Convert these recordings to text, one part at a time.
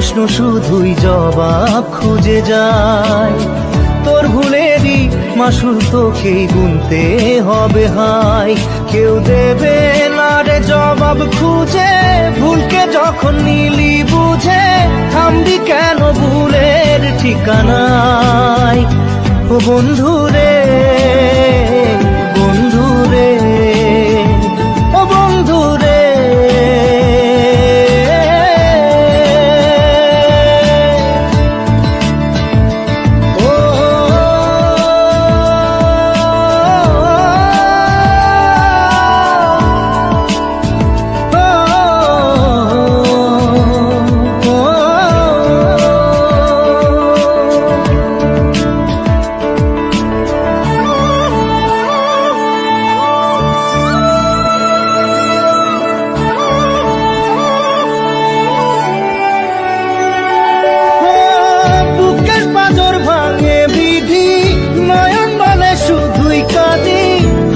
প্রশ্ন শুধুই জবাব খুঁজে যায়। তোর ভুলেরই মাসুল তোকেই গুনতে হবে হায়। কেউ দেবে না রে জবাব খুঁজে, ভুলকে যখন নিলি বুঝে থামবি কেন ভুলের ঠিকানায়। ও বন্ধু রে, বন্ধু রে, ও বন্ধু রে।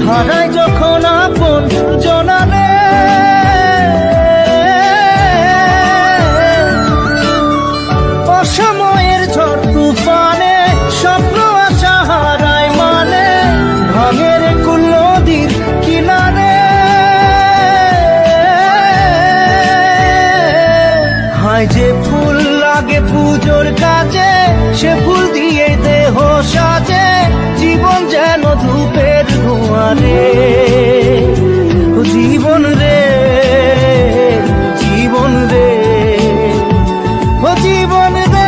হারাই যখন আপন জনারে, অসময়ের ঝড় তুফানে স্বপ্ন আশা হারায় মানে, ভাঙের কুল নদীর কিনারে। হায় যে ফুল লাগে পুজোর কাজে, সে ফুল দিয়ে দেহ সাজে, জীবন যেন ধূপের ধোঁয়ারে। ও জীবন রে, জীবন রে, ও জীবন রে।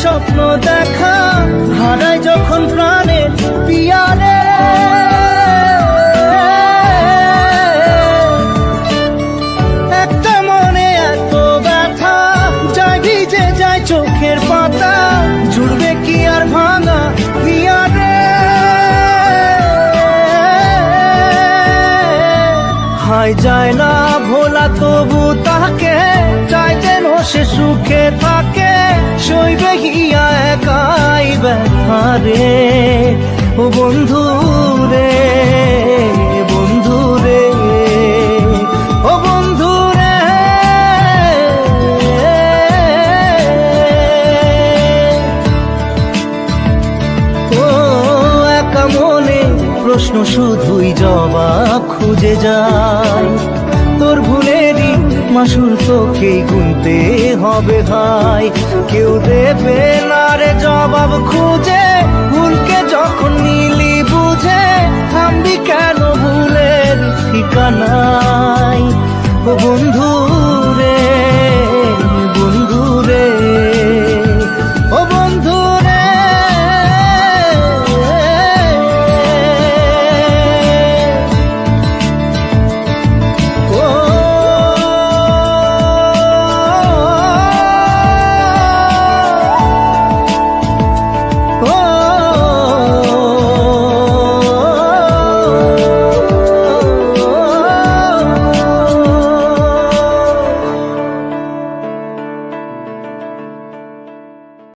স্বপ্ন দেখা হারাই যখন প্রাণের পিয়ারে, একটা মনে এত ব্যথা যায় ভিজে যায় চোখের পাতা, জুড়বে কি আর ভাঙা পিয়ারে। হায় যায় না ভোলা তবু তাকে, চাই যেন সে সুখে থাকে, সইবে গিয়া একাই ব্যথা রে। ও বন্ধু রে, বন্ধু রে, ও বন্ধু রে। ও একা মনে প্রশ্ন শুধুই জবাব খুঁজে যায়। তোর ভুলেরই মাসুল তোকেই গুনতে হবে ভাই। কেউ দেবে না রে জবাব খুঁজে, ভুলকে যখন